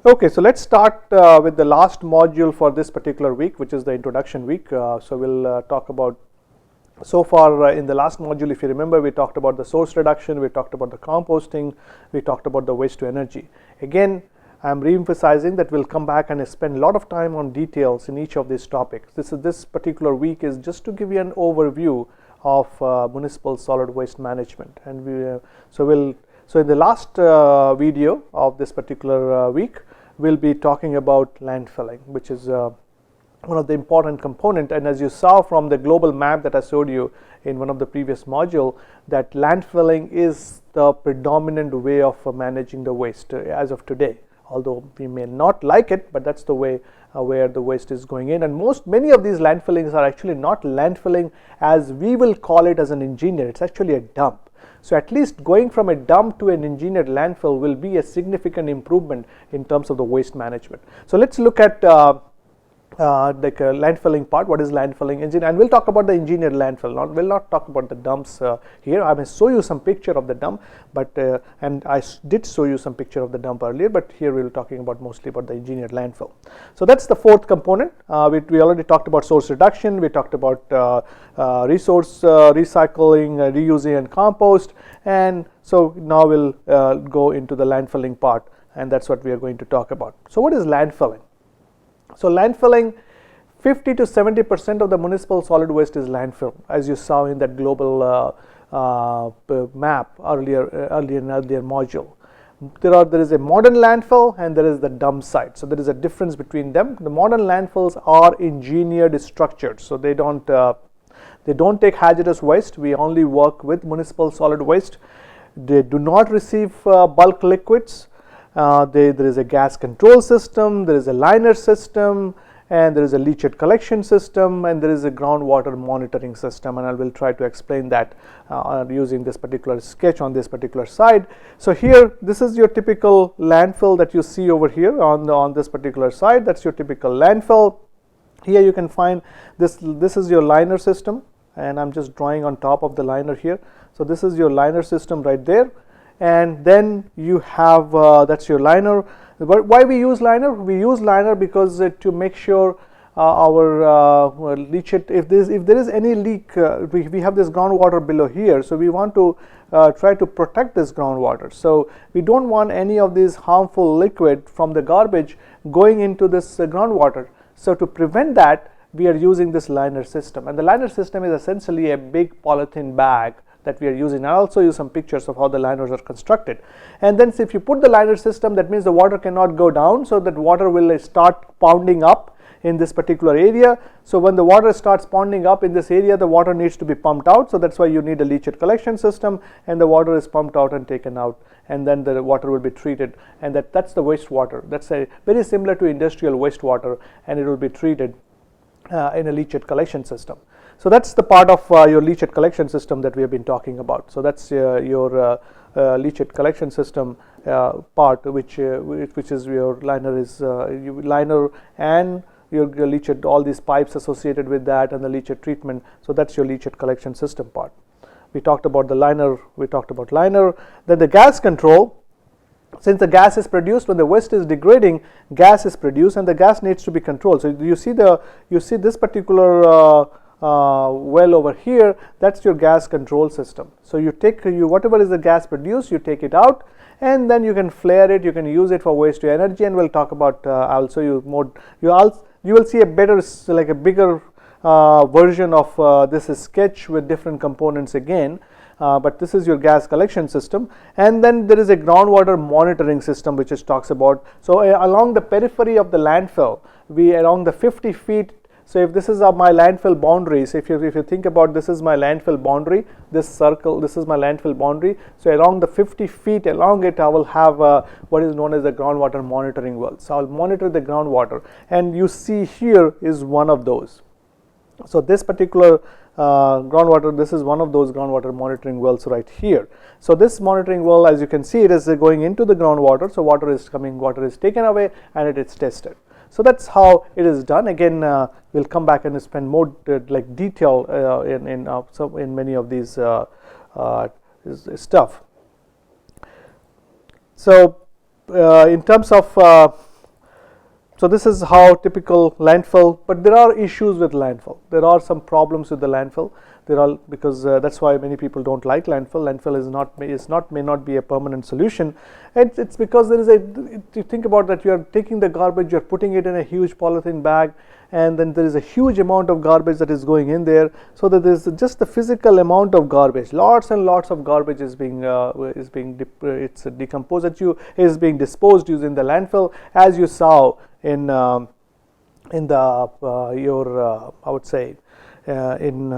Okay, so let's start with the last module for this particular week, which is the introduction week. So we'll talk about, so far in the last module, if you remember, we talked about the source reduction, we talked about the composting, we talked about the waste to energy. Again, I'm re-emphasizing that we'll come back and spend a lot of time on details in each of these topics. This particular week is just to give you an overview of municipal solid waste management, and so in the last video of this particular week, we'll be talking about landfilling, which is one of the important component. And as you saw from the global map that I showed you in one of the previous module, that landfilling is the predominant way of managing the waste as of today. Although we may not like it, but that's the way where the waste is going in. And many of these landfillings are actually not landfilling as we will call it as an engineer. It's actually a dump. So at least going from a dump to an engineered landfill will be a significant improvement in terms of the waste management. So let's look at the landfilling part. What is landfilling? And we'll talk about the engineered landfill. We'll not talk about the dumps here. I may show you some picture of the dump, but and I did show you some picture of the dump earlier, but here we'll talking about mostly about the engineered landfill. So that's the fourth component. We already talked about source reduction. We talked about resource recycling, reusing, and compost. And so now we'll go into the landfilling part, and that's what we are going to talk about. So what is landfilling? So landfilling, 50 to 70% of the municipal solid waste is landfill, as you saw in that global map earlier module. There is a modern landfill and there is the dump site. So there is a difference between them. The modern landfills are engineered structured, so they don't take hazardous waste. We only work with municipal solid waste. They do not receive bulk liquids. There is a gas control system, there is a liner system, and there is a leachate collection system, and there is a groundwater monitoring system, and I will try to explain that using this particular sketch on this particular side. So here, this is your typical landfill that you see over here on this particular side. That's your typical landfill. Here you can find this is your liner system, and I'm just drawing on top of the liner here. So this is your liner system right there. And then you have that's your liner. But why we use liner? We use liner because to make sure our leachate, if there is any leak, we have this groundwater below here, so we want to try to protect this groundwater. So we don't want any of this harmful liquid from the garbage going into this groundwater. So to prevent that, we are using this liner system, and the liner system is essentially a big polythene bag that we are using. I'll also use some pictures of how the liners are constructed. And then if you put the liner system, that means the water cannot go down, so that water will start pounding up in this particular area. So when the water starts pounding up in this area, the water needs to be pumped out. So that's why you need a leachate collection system, and the water is pumped out and taken out, and then the water will be treated, and that's the wastewater. That's very similar to industrial wastewater, and it will be treated in a leachate collection system. So that's the part of your leachate collection system that we have been talking about. So that's your leachate collection system part, which is your liner and your leachate, all these pipes associated with that, and the leachate treatment. So that's your leachate collection system part. We talked about the liner. Then the gas control. Since the gas is produced when the waste is degrading, gas is produced, and the gas needs to be controlled. So you see this particular well over here, that's your gas control system. So you take whatever is the gas produced, you take it out, and then you can flare it, you can use it for waste to energy, and we'll talk about I'll show you more. You will see a bigger version of this sketch with different components again. But this is your gas collection system, and then there is a groundwater monitoring system which talks about. So along the periphery of the landfill, along the 50 feet. So if this is my landfill boundary, so if you think about, this is my landfill boundary, this circle, this is my landfill boundary. So along the 50 feet along it, I will have what is known as the groundwater monitoring well. So I'll monitor the groundwater, and you see here is one of those. So this particular groundwater, this is one of those groundwater monitoring wells right here. So this monitoring well, as you can see, it is going into the groundwater. So water is taken away, and it is tested. So that's how it is done. Again, we'll come back and spend more detail in many of these stuff. So in terms of So this is how typical landfill, but there are issues with landfill. There are some problems with the landfill. There are, because that's why many people don't like landfill. Landfill may not be a permanent solution. It's because there is you think about that, you are taking the garbage, you are putting it in a huge polythene bag, and then there is a huge amount of garbage that is going in there, so that there's just the physical amount of garbage, lots and lots of garbage is being decomposed, is being disposed using the landfill, as you saw in the I would say in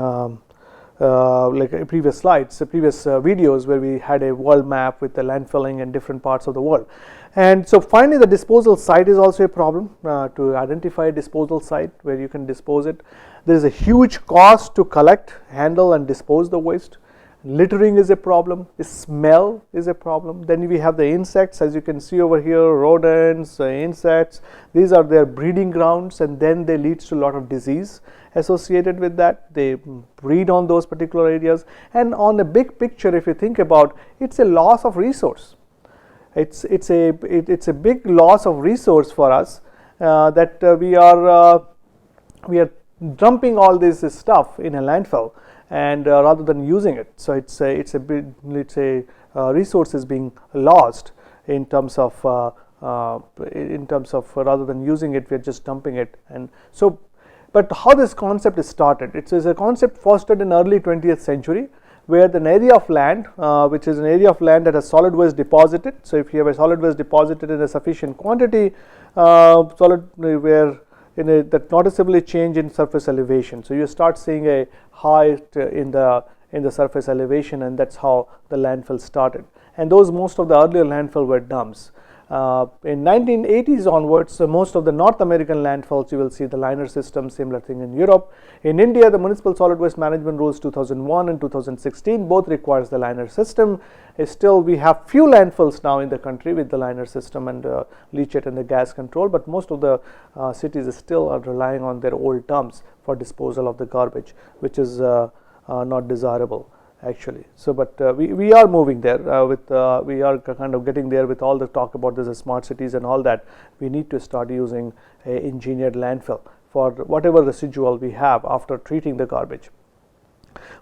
like previous slides, previous videos, where we had a world map with the landfilling in different parts of the world. And so finally, the disposal site is also a problem, to identify a disposal site where you can dispose it. There is a huge cost to collect, handle and dispose the waste. Littering is a problem, the smell is a problem. Then we have the insects, as you can see over here, rodents, insects. These are their breeding grounds, and then they leads to a lot of disease associated with that. They breed on those particular areas, and on the big picture, if you think about, it's a loss of resource. It's a big loss of resource for us, that we are dumping all this stuff in a landfill, and rather than using it. So it's a big, resource is being lost in terms of rather than using it, we're just dumping it. And so, but how this concept is started? It's a concept fostered in early 20th century, where an area of land, which is an area of land that has solid waste deposited. So if you have a solid waste deposited in a sufficient quantity, that noticeably change in surface elevation. So you start seeing a height in the surface elevation, and that's how the landfill started. And most of the earlier landfill were dumps. In 1980s onwards, most of the North American landfills, you will see the liner system, similar thing in Europe. In India, the Municipal Solid Waste Management Rules 2001 and 2016 both requires the liner system. Still, we have few landfills now in the country with the liner system and leachate and the gas control, but most of the cities still are relying on their old dumps for disposal of the garbage, which is not desirable, actually. So, but we are moving there we are kind of getting there with all the talk about the smart cities and all that. We need to start using a engineered landfill for whatever residual we have after treating the garbage.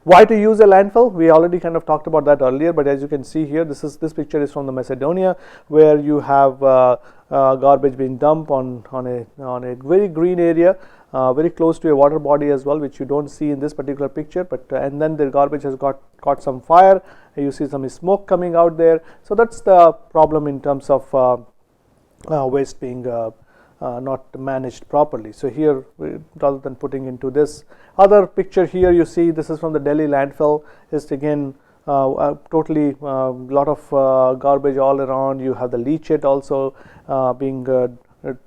Why to use a landfill? We already kind of talked about that earlier, but as you can see here, this picture is from the Macedonia, where you have garbage being dumped on a very green area, very close to a water body as well, which you don't see in this particular picture. But and then the garbage has caught some fire. You see some smoke coming out there. So that's the problem in terms of waste being not managed properly. So here, rather than putting into this other picture here, you see this is from the Delhi landfill. It's again totally lot of garbage all around. You have the leachate also being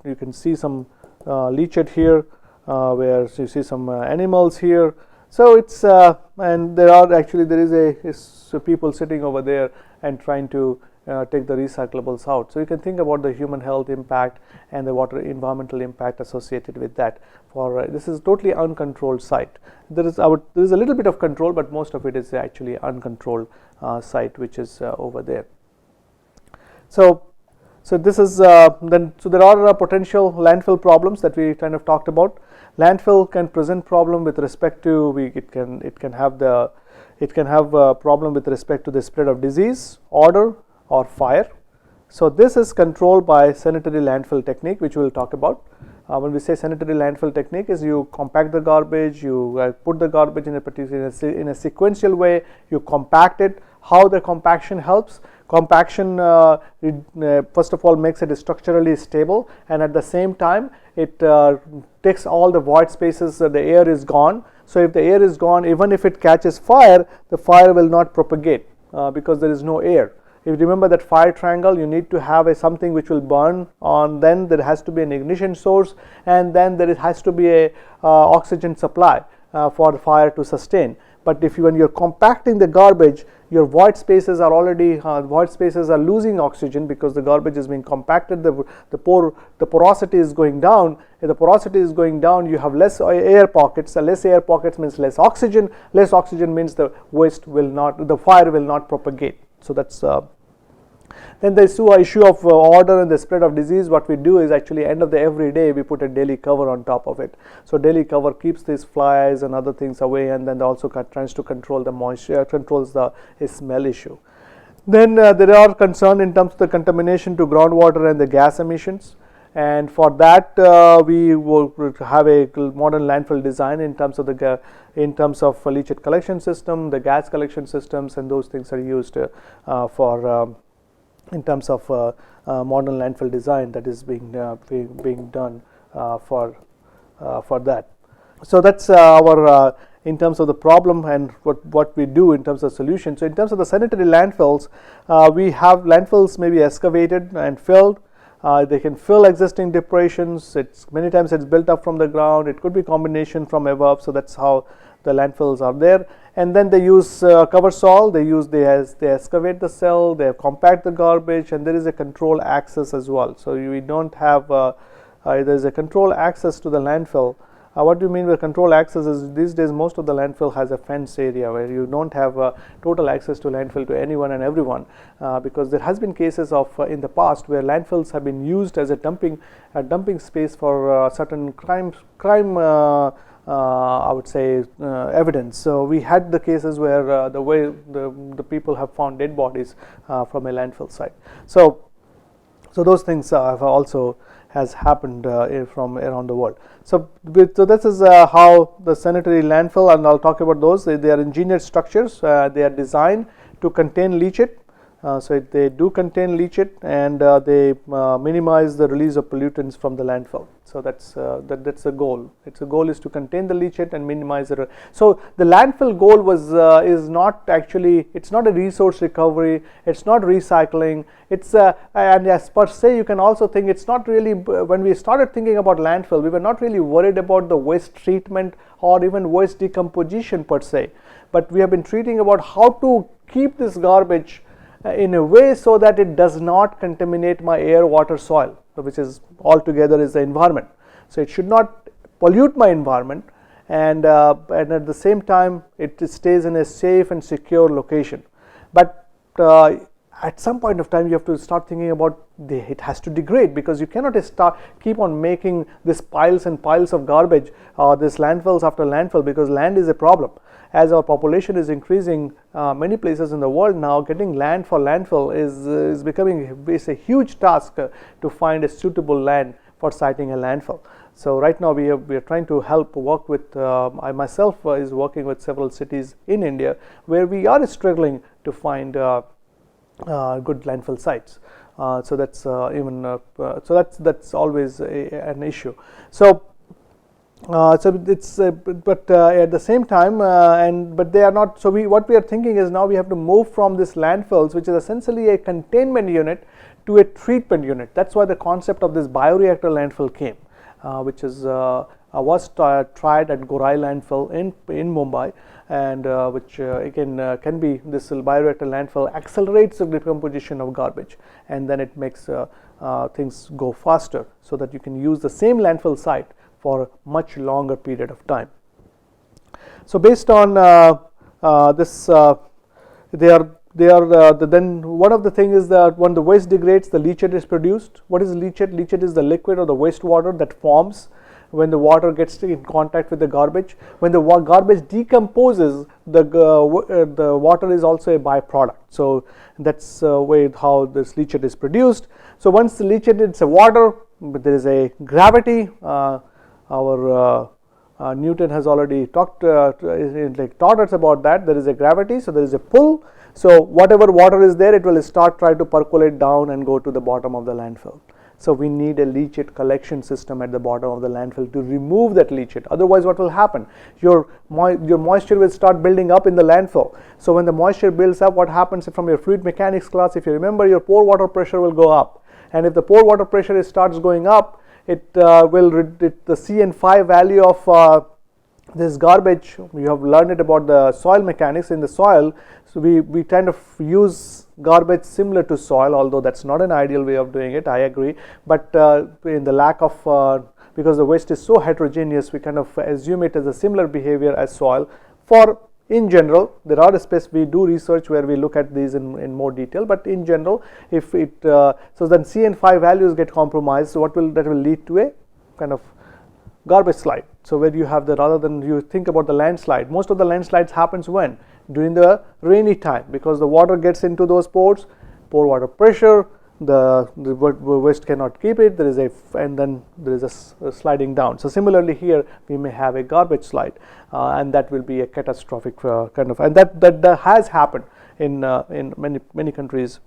you can see some leachate here, where you see some animals here. So it's and there is people sitting over there and trying to take the recyclables out. So you can think about the human health impact and the water environmental impact associated with that. For this is totally uncontrolled site. There is a little bit of control, but most of it is actually uncontrolled site, which is over there. So this is then. So there are potential landfill problems that we kind of talked about. Landfill can present problem with respect to it can have a problem with respect to the spread of disease, odor, or fire. So this is controlled by sanitary landfill technique, which we will talk about. When we say sanitary landfill technique, is you compact the garbage, you put the garbage in a sequential way, you compact it. How the compaction helps? Compaction first of all makes it structurally stable, and at the same time it takes all the void spaces. The air is gone. So if the air is gone, even if it catches fire, the fire will not propagate because there is no air. If you remember that fire triangle, you need to have something which will burn on, then there has to be an ignition source, and then there has to be a oxygen supply for the fire to sustain. But when you're compacting the garbage, your void spaces are already losing oxygen because the garbage is being compacted. The porosity is going down. If the porosity is going down, you have less air pockets. Less air pockets means less oxygen. Less oxygen means the fire will not propagate. So that's Then the issue of odor and the spread of disease. What we do is actually end of the every day we put a daily cover on top of it. So daily cover keeps these flies and other things away, and then also tries to control the moisture, controls the smell issue. Then there are concern in terms of the contamination to groundwater and the gas emissions, and for that we will have a modern landfill design in terms of the leachate collection system, the gas collection systems, and those things are used for in terms of modern landfill design that is being done for that. So that's our in terms of the problem and what we do in terms of solution. So in terms of the sanitary landfills, we have landfills may be excavated and filled. They can fill existing depressions. Many times it's built up from the ground. It could be combination from above. So that's how the landfills are there. And then they use cover soil. They excavate the cell. They compact the garbage, and there is a control access as well. So we don't have there is a control access to the landfill. What do you mean by control access is these days most of the landfill has a fence area where you don't have total access to landfill to anyone and everyone, because there has been cases of in the past where landfills have been used as a dumping space for certain crime I would say evidence. So we had the cases where the way the people have found dead bodies from a landfill site. So those things have also has happened from around the world. So this is how the sanitary landfill, and I'll talk about those. They are engineered structures. They are designed to contain leachate. So they do contain leachate, and they minimize the release of pollutants from the landfill. So that's the goal. The goal is to contain the leachate and minimize it. So the landfill goal was is not actually, it's not a resource recovery. It's not recycling. It's and as per se, you can also think it's not really. When we started thinking about landfill, we were not really worried about the waste treatment or even waste decomposition per se, but we have been treating about how to keep this garbage in a way so that it does not contaminate my air, water, soil, which is altogether is the environment. So it should not pollute my environment, and at the same time it stays in a safe and secure location. But at some point of time you have to start thinking about it has to degrade, because you cannot keep on making this piles and piles of garbage, this landfills after landfill, because land is a problem. As our population is increasing, many places in the world now, getting land for landfill is becoming a huge task to find a suitable land for siting a landfill. So right now we are trying to work with, I myself is working with several cities in India where we are struggling to find good landfill sites. So that's that's always an issue. So it's but at the same time but they are not. So what we are thinking is now we have to move from this landfills, which is essentially a containment unit, to a treatment unit. That's why the concept of this bioreactor landfill came, which is was tried at Gorai landfill in Mumbai, and which again can be, this bioreactor landfill accelerates the decomposition of garbage, and then it makes things go faster, so that you can use the same landfill site for a much longer period of time. So based on this, then one of the things is that when the waste degrades, the leachate is produced. What is leachate? Leachate is the liquid or the wastewater that forms when the water gets in contact with the garbage. When the garbage decomposes, the water is also a byproduct. So that's way how this leachate is produced. So once the leachate, it's a water, but there is a gravity. Our Newton has already taught us about that. There is a gravity, so there is a pull. So whatever water is there, it will try to percolate down and go to the bottom of the landfill. So we need a leachate collection system at the bottom of the landfill to remove that leachate. Otherwise, what will happen? Your moisture will start building up in the landfill. So when the moisture builds up, what happens from your fluid mechanics class? If you remember, your pore water pressure will go up, and if the pore water pressure starts going up, it will the CN5 value of this garbage. We have learned it about the soil mechanics in the soil. So we kind of use garbage similar to soil, although that's not an ideal way of doing it, I agree. But in the lack of, because the waste is so heterogeneous, we kind of assume it as a similar behavior as soil for in general, there are we do research where we look at these in more detail, but in general, if it so then CN5 values get compromised, so that will lead to a kind of garbage slide. So where you have rather than you think about the landslide, most of the landslides happens when? During the rainy time, because the water gets into those pores, pore water pressure, the waste cannot keep it, and then there is a sliding down. So similarly here we may have a garbage slide, and that will be a catastrophic kind of, and that has happened in many countries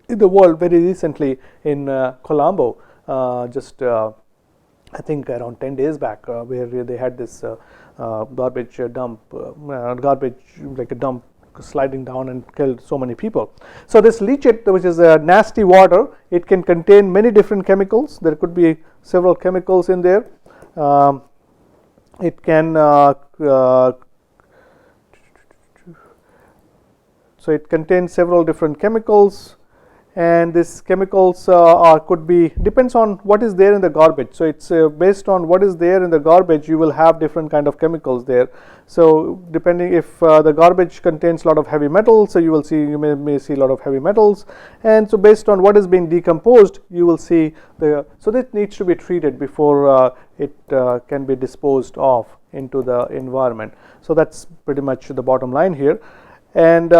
in the world. Very recently in Colombo, just I think around 10 days back, where they had this garbage dump, like a dump sliding down and killed so many people. So this leachate, which is a nasty water, it can contain many different chemicals. There could be several chemicals in there. It can so it contains several different chemicals, and these chemicals could be, depends on what is there in the garbage. So it's based on what is there in the garbage, you will have different kind of chemicals there. So depending if the garbage contains a lot of heavy metals, so you may see a lot of heavy metals, and so based on what is being decomposed, you will see so that needs to be treated before it can be disposed of into the environment. So that's pretty much the bottom line here. And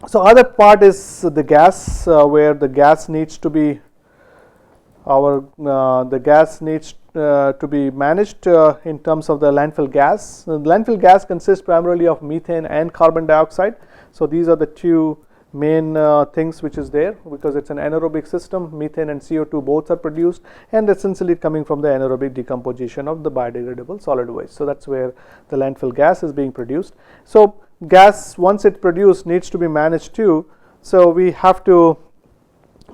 so other part is the gas, where the gas needs to be the gas needs to be managed in terms of the landfill gas. The landfill gas consists primarily of methane and carbon dioxide. So these are the two main things which is there, because it's an anaerobic system. Methane and CO2 both are produced, and essentially coming from the anaerobic decomposition of the biodegradable solid waste. So that's where the landfill gas is being produced. So gas, once it's produced, needs to be managed too. So we have to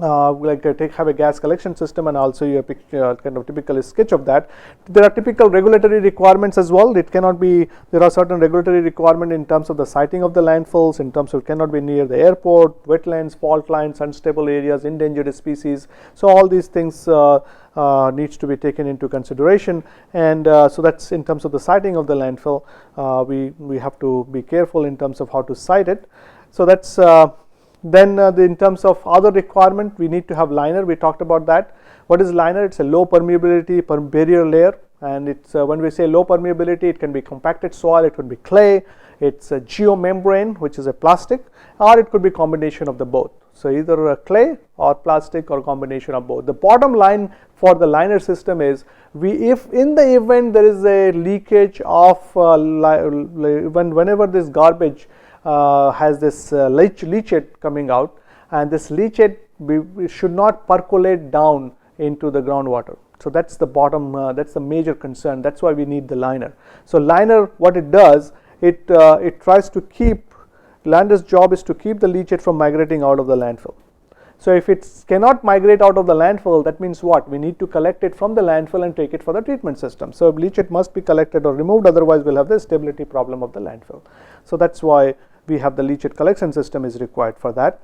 have a gas collection system, and also a picture, kind of typical sketch of that. There are typical regulatory requirements as well. It cannot be, there are certain regulatory requirements in terms of the siting of the landfills, in terms of it cannot be near the airport, wetlands, fault lines, unstable areas, endangered species. So all these things needs to be taken into consideration, and so that's in terms of the siting of the landfill. We have to be careful in terms of how to site it. So that's then in terms of other requirement, we need to have liner. We talked about that. What is liner? It's a low permeability barrier layer, and it's when we say low permeability, it can be compacted soil, it could be clay, it's a geomembrane, which is a plastic, or it could be combination of the both. So either a clay or plastic or combination of both. The bottom line for the liner system is, if in the event there is a leakage of whenever this garbage has this leachate coming out, and this leachate should not percolate down into the groundwater. So that's the bottom, that's the major concern. That's why we need the liner. So liner, what it does, it tries to keep, liner's job is to keep the leachate from migrating out of the landfill. So if it cannot migrate out of the landfill, that means what? We need to collect it from the landfill and take it for the treatment system. So leachate must be collected or removed, otherwise we'll have the stability problem of the landfill. So that's why we have the leachate collection system is required for that.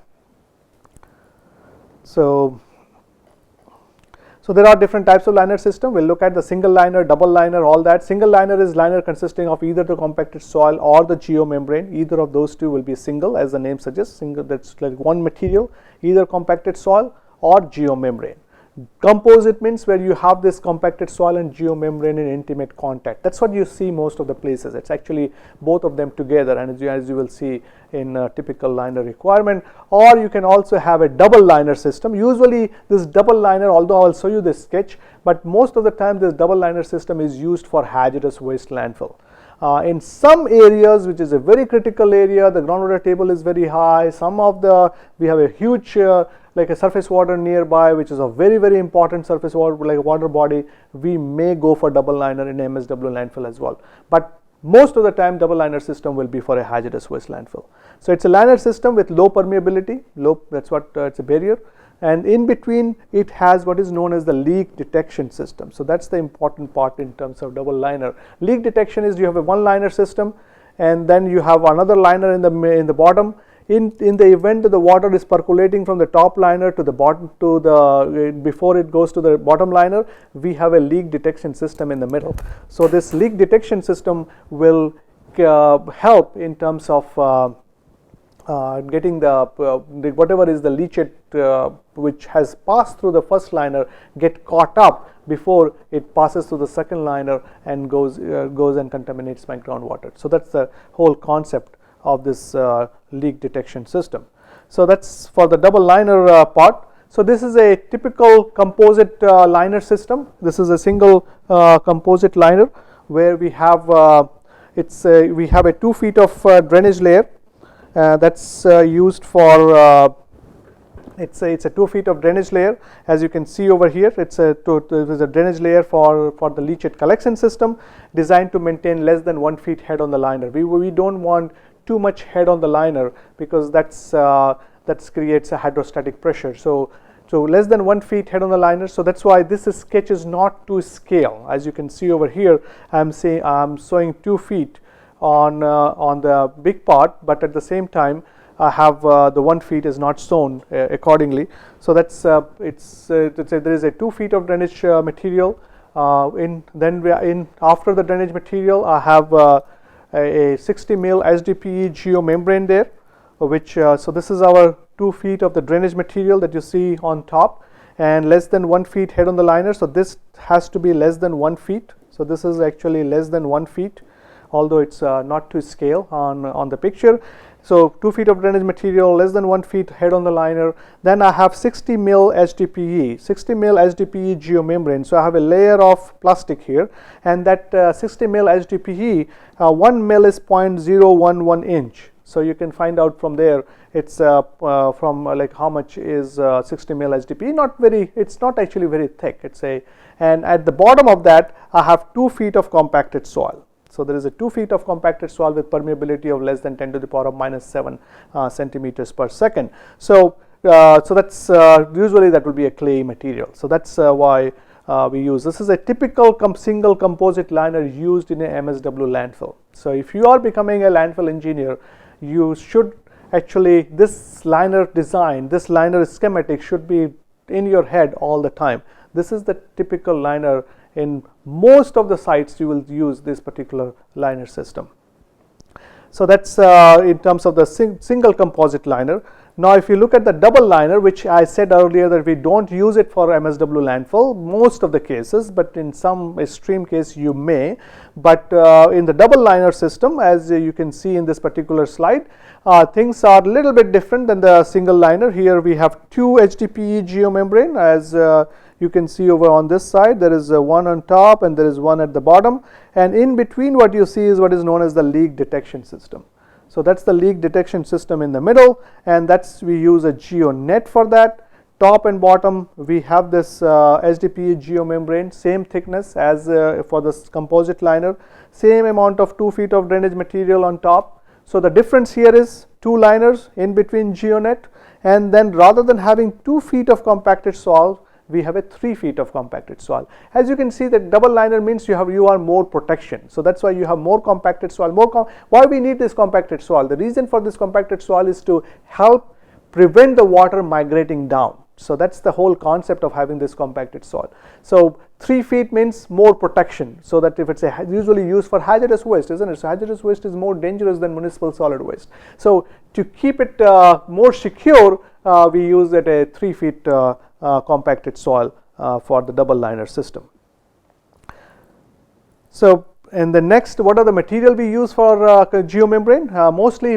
So there are different types of liner system. We'll look at the single liner, double liner, all that. Single liner is liner consisting of either the compacted soil or the geomembrane. Either of those two will be single, as the name suggests. Single, that's like one material, either compacted soil or geomembrane. Composite means where you have this compacted soil and geomembrane in intimate contact. That's what you see most of the places. It's actually both of them together, and as you will see in a typical liner requirement. Or you can also have a double liner system. Usually this double liner, although I will show you this sketch, but most of the time this double liner system is used for hazardous waste landfill. In some areas, which is a very critical area, the groundwater table is very high. We have a huge like a surface water nearby, which is a very, very important surface water, like a water body. We may go for double liner in MSW landfill as well. But most of the time, double liner system will be for a hazardous waste landfill. So it's a liner system with low permeability, that's what it's a barrier. And in between, it has what is known as the leak detection system. So that's the important part in terms of double liner. Leak detection is you have a one liner system, and then you have another liner in the bottom. In the event that the water is percolating from the top liner to the bottom before it goes to the bottom liner, we have a leak detection system in the middle. So this leak detection system will help in terms of getting the whatever is the leachate which has passed through the first liner get caught up before it passes through the second liner and goes and contaminates my groundwater. So that's the whole concept of this leak detection system. So that's for the double liner part. So this is a typical composite liner system. This is a single composite liner where we have we have a 2 feet of drainage layer that's used for it's a 2 feet of drainage layer. As you can see over here, it's a drainage layer for the leachate collection system designed to maintain less than 1 feet head on the liner. We don't want too much head on the liner because that creates a hydrostatic pressure. So less than 1 feet head on the liner. So that's why this sketch is not to scale. As you can see over here, I'm showing 2 feet on the big part, but at the same time I have the 1 feet is not shown accordingly. So that's there is a 2 feet of drainage material. After the drainage material, I have a 60 mil HDPE geomembrane there, which so this is our 2 feet of the drainage material that you see on top, and less than 1 feet head on the liner. So this has to be less than 1 feet. So this is actually less than 1 feet, although it's not to scale on the picture. So 2 feet of drainage material, less than 1 feet head on the liner. Then I have 60 mil HDPE, 60 mil HDPE geomembrane. So I have a layer of plastic here, and that 60 mil HDPE, 1 mil is 0.011 inch. So you can find out from there it's from like how much is 60 mil HDPE. Not very, it's not actually very thick. And at the bottom of that I have 2 feet of compacted soil. So there is a 2 feet of compacted soil with permeability of less than 10 to the power of -7 centimeters per second. So that's usually that will be a clay material. So that's why we use this is a typical single composite liner used in a MSW landfill. So if you are becoming a landfill engineer, you should actually this liner design, this liner schematic should be in your head all the time. This is the typical liner. In most of the sites you will use this particular liner system. So that's in terms of the single composite liner. Now if you look at the double liner, which I said earlier that we don't use it for MSW landfill most of the cases, but in some extreme case you may. But in the double liner system, as you can see in this particular slide, things are a little bit different than the single liner. Here we have 2 HDPE geomembrane. As you can see over on this side, there is one on top and there is one at the bottom, and in between what you see is what is known as the leak detection system. So that's the leak detection system in the middle, and we use a geo net for that. Top and bottom we have this HDPE geomembrane, same thickness as for this composite liner, same amount of 2 feet of drainage material on top. So the difference here is 2 liners in between geonet, and then rather than having 2 feet of compacted soil, we have a 3 feet of compacted soil. As you can see, that double liner means you are more protection. So that's why you have more compacted soil. Why we need this compacted soil? The reason for this compacted soil is to help prevent the water migrating down. So that's the whole concept of having this compacted soil. So 3 feet means more protection, so that if it's usually used for hazardous waste, isn't it? So hazardous waste is more dangerous than municipal solid waste. So to keep it more secure, we use a 3 feet compacted soil for the double liner system. So and the next, what are the material we use for geomembrane?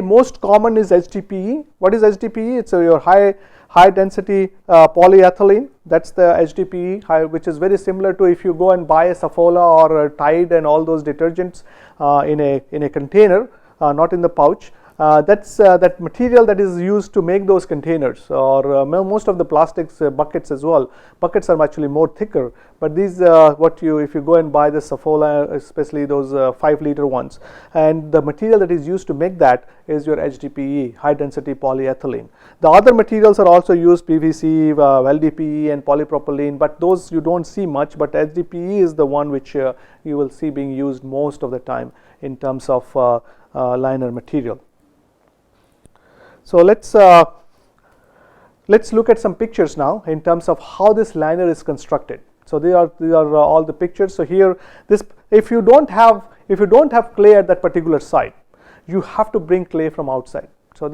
Most common is HDPE. What is HDPE? It's your high density polyethylene. That's the HDPE, which is very similar to if you go and buy a Saffola or a Tide and all those detergents in a container, not in the pouch. That's that material that is used to make those containers, or most of the plastics buckets as well. Buckets are actually more thicker, but these if you go and buy the Saffola, especially those 5-liter ones, and the material that is used to make that is your HDPE, high density polyethylene. The other materials are also used, PVC, LDPE and polypropylene, but those you don't see much, but HDPE is the one which you will see being used most of the time in terms of liner material. So let's look at some pictures now in terms of how this liner is constructed. So these are all the pictures. So here, if you don't have if you don't have clay at that particular site, you have to bring clay from outside. So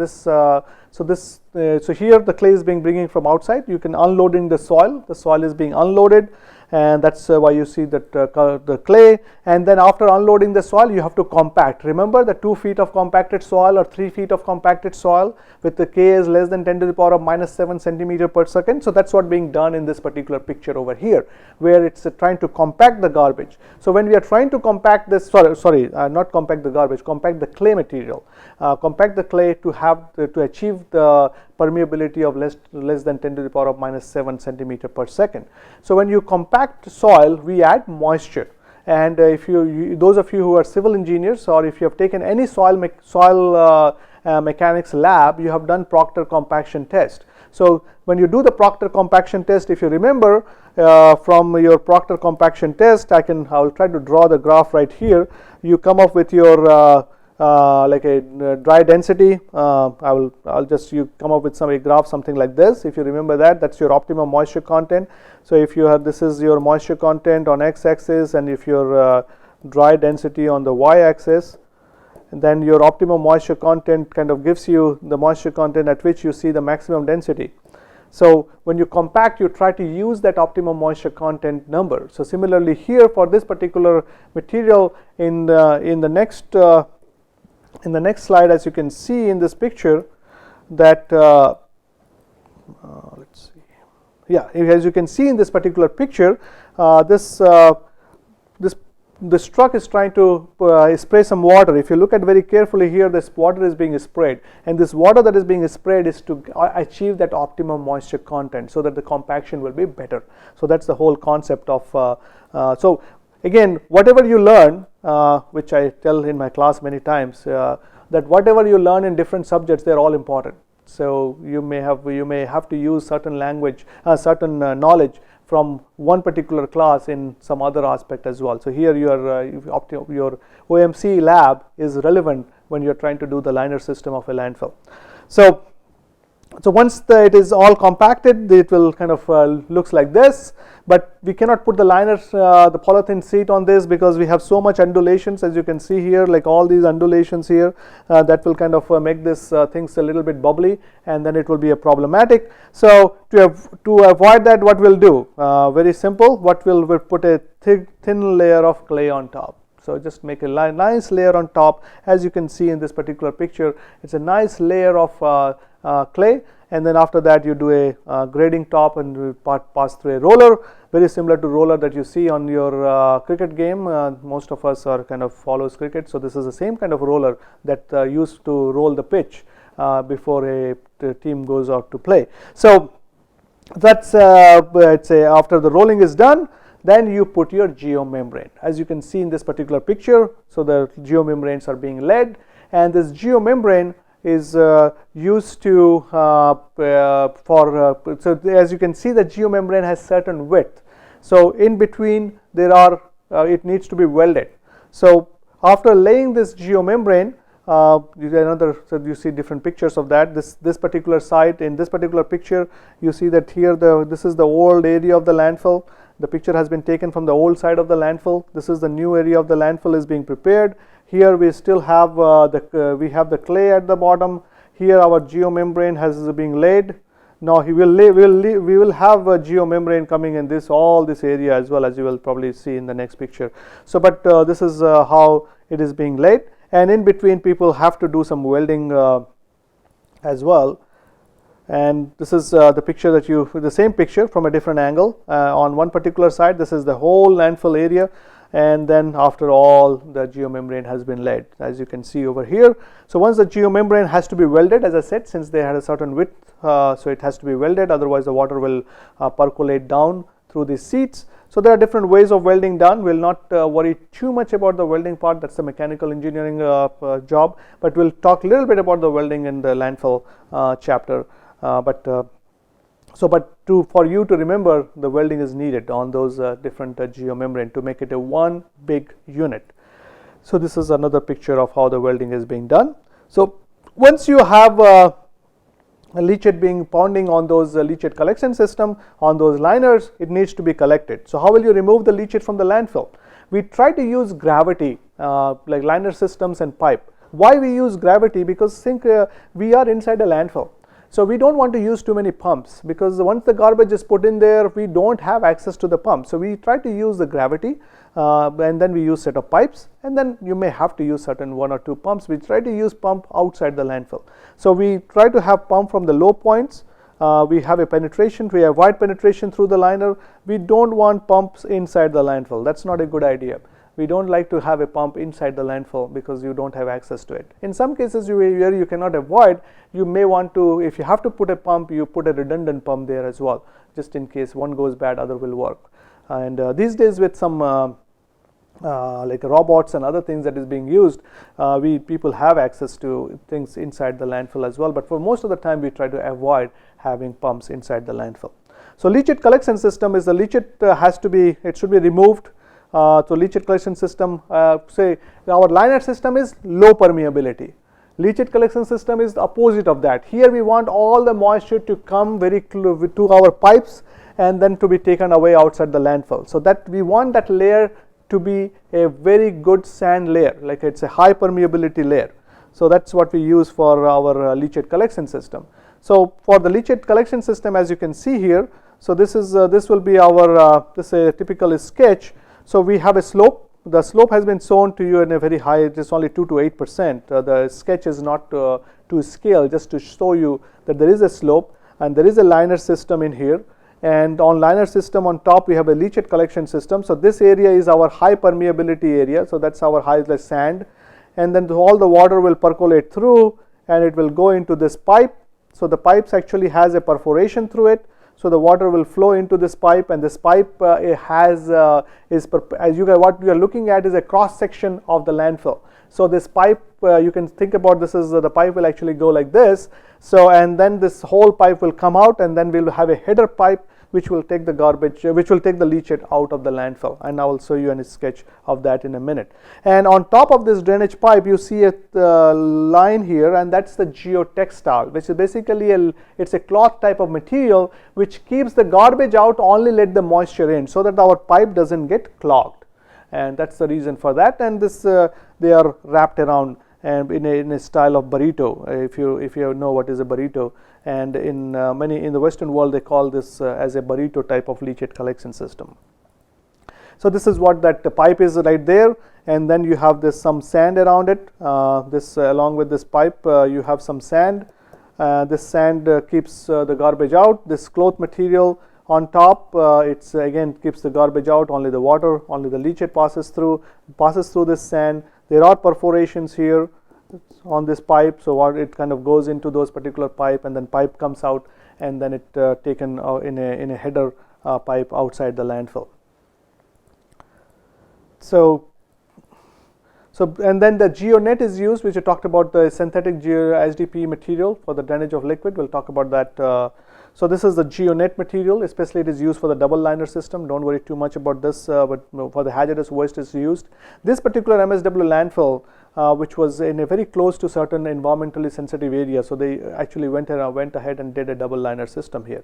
here the clay is being bringing from outside. You can unloading the soil is being unloaded, and that's why you see that the clay. And then after unloading the soil, you have to compact. Remember the 2 feet of compacted soil or 3 feet of compacted soil with the K is less than 10 to the power of minus 7 centimeter per second. So that's what being done in this particular picture over here, where it's trying to compact the garbage. So when we are trying to compact this, not compact the garbage, compact the clay material, compact the clay to have to achieve the permeability of less than 10 to the power of minus 7 centimeter per second. So when you compact soil, we add moisture. And if those of you who are civil engineers, or if you have taken any soil mechanics lab, you have done Proctor compaction test. So when you do the Proctor compaction test, if you remember from your Proctor compaction test, I will try to draw the graph right here. You come up with your like a dry density. You come up with a graph something like this. If you remember that's your optimum moisture content. So if you have, this is your moisture content on x-axis, and if your dry density on the y-axis, then your optimum moisture content kind of gives you the moisture content at which you see the maximum density. So when you compact, you try to use that optimum moisture content number. So similarly here for this particular material, in the next slide, as you can see in this picture, that let's see. Yeah, as you can see in this particular picture, this truck is trying to spray some water. If you look at very carefully here, this water is being sprayed, and this water that is being sprayed is to achieve that optimum moisture content so that the compaction will be better. So that's the whole concept of so again, whatever you learn, which I tell in my class many times, that whatever you learn in different subjects, they're all important. So you may have to use certain language, certain knowledge from one particular class in some other aspect as well. So here your OMC lab is relevant when you're trying to do the liner system of a landfill. So once it is all compacted, it will kind of looks like this, but we cannot put the liners, the polythene sheet on this, because we have so much undulations, as you can see here, like all these undulations here, that will kind of make this things a little bit bubbly, and then it will be a problematic. So to avoid that, what we'll do, very simple, we'll put a thin layer of clay on top. So just make a nice layer on top. As you can see in this particular picture, it's a nice layer of clay, and then after that you do a grading top and pass through a roller, very similar to roller that you see on your cricket game. Most of us are kind of follows cricket, so this is the same kind of roller that used to roll the pitch before the team goes out to play. So that's after the rolling is done, then you put your geomembrane. As you can see in this particular picture, so the geomembranes are being laid, and this geomembrane is used to so as you can see, the geomembrane has certain width. So in between there are it needs to be welded. So after laying this geomembrane, so you see different pictures of that. This particular site, in this particular picture, you see that here this is the old area of the landfill. The picture has been taken from the old side of the landfill. This is the new area of the landfill is being prepared. Here we still have we have the clay at the bottom. Here our geomembrane has been laid. Now we will have a geomembrane coming in all this area as well, as you will probably see in the next picture. So but this is how it is being laid, and in between people have to do some welding as well. And this is the picture the same picture from a different angle. On one particular side, this is the whole landfill area, and then after all the geomembrane has been laid, as you can see over here. So once the geomembrane has to be welded, as I said, since they had a certain width, so it has to be welded, otherwise the water will percolate down through these seats. So there are different ways of welding done. We'll not worry too much about the welding part, that's the mechanical engineering job, but we'll talk a little bit about the welding in the landfill chapter. For you to remember, the welding is needed on those different geomembrane to make it a one big unit. So this is another picture of how the welding is being done. So once you have a leachate being pounding on those leachate collection system, on those liners, it needs to be collected. So how will you remove the leachate from the landfill? We try to use gravity like liner systems and pipe. Why we use gravity? Because think we are inside a landfill. So we don't want to use too many pumps, because once the garbage is put in there, we don't have access to the pump. So we try to use the gravity, and then we use set of pipes, and then you may have to use certain 1 or 2 pumps. We try to use pump outside the landfill. So we try to have pump from the low points. We have a penetration, we have wide penetration through the liner. We don't want pumps inside the landfill. That's not a good idea. We don't like to have a pump inside the landfill because you don't have access to it. In some cases where you cannot avoid, you may want to, if you have to put a pump, you put a redundant pump there as well, just in case one goes bad, other will work. And these days with some like robots and other things that is being used, people have access to things inside the landfill as well, but for most of the time we try to avoid having pumps inside the landfill. So leachate collection system is, the leachate has to be, it should be removed. So leachate collection system, say our liner system is low permeability. Leachate collection system is the opposite of that. Here we want all the moisture to come very close to our pipes and then to be taken away outside the landfill. So that we want that layer to be a very good sand layer, like it's a high permeability layer. So that's what we use for our leachate collection system. So for the leachate collection system, as you can see here, so this is this will be our this is a typical sketch. So we have a slope. The slope has been shown to you in a very high, it is only 2 to 8%. The sketch is not to scale, just to show you that there is a slope and there is a liner system in here. And on liner system on top we have a leachate collection system. So this area is our high permeability area. So that's our high sand. And then all the water will percolate through and it will go into this pipe. So the pipes actually has a perforation through it. So the water will flow into this pipe, and this pipe what you are looking at is a cross section of the landfill. So this pipe, you can think about this as the pipe will actually go like this. So and then this whole pipe will come out, and then we'll have a header pipe which will take the garbage, which will take the leachate out of the landfill. And I will show you a sketch of that in a minute. And on top of this drainage pipe, you see a line here, and that's the geotextile, which is basically it's a cloth type of material which keeps the garbage out, only let the moisture in, so that our pipe doesn't get clogged. And that's the reason for that. And this they are wrapped around and in a style of burrito, if you know what is a burrito. And in the Western world they call this as a burrito type of leachate collection system. So this is what that pipe is right there, and then you have this some sand around it. This along with this pipe you have some sand. This sand keeps the garbage out. This cloth material on top, it's again keeps the garbage out. Only the water, only the leachate passes through this sand. There are perforations here on this pipe, so what it kind of goes into those particular pipe, and then pipe comes out, and then it taken in a header pipe outside the landfill. So and then the geonet is used, which I talked about, the synthetic SDP material for the drainage of liquid. We'll talk about that. So this is the geonet material, especially it is used for the double liner system. Don't worry too much about this, but for the hazardous waste is used. This particular MSW landfill, which was in a very close to certain environmentally sensitive area, so they actually went ahead and did a double liner system here.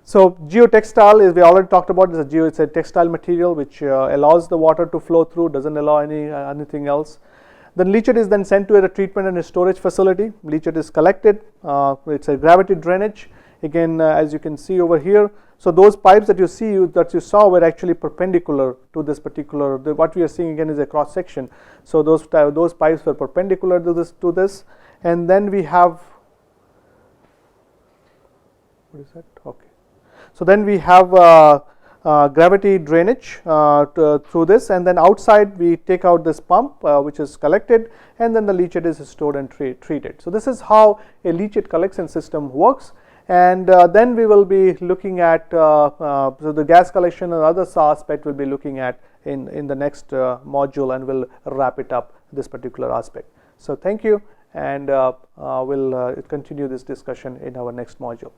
So geotextile is, we already talked about, it's a textile material which allows the water to flow through, doesn't allow anything else. Then leachate is then sent to a treatment and a storage facility. Leachate is collected. It's a gravity drainage. Again, as you can see over here, so those pipes that you saw were actually perpendicular to this particular. What we are seeing again is a cross section. So those pipes were perpendicular to this, and then we have, what is that? Okay. So then we have gravity drainage through this, and then outside we take out this pump which is collected, and then the leachate is stored and treated. So this is how a leachate collection system works. And then we will be looking at so the gas collection and other aspect we'll be looking at in the next module, and we'll wrap it up this particular aspect. So thank you, and we'll continue this discussion in our next module.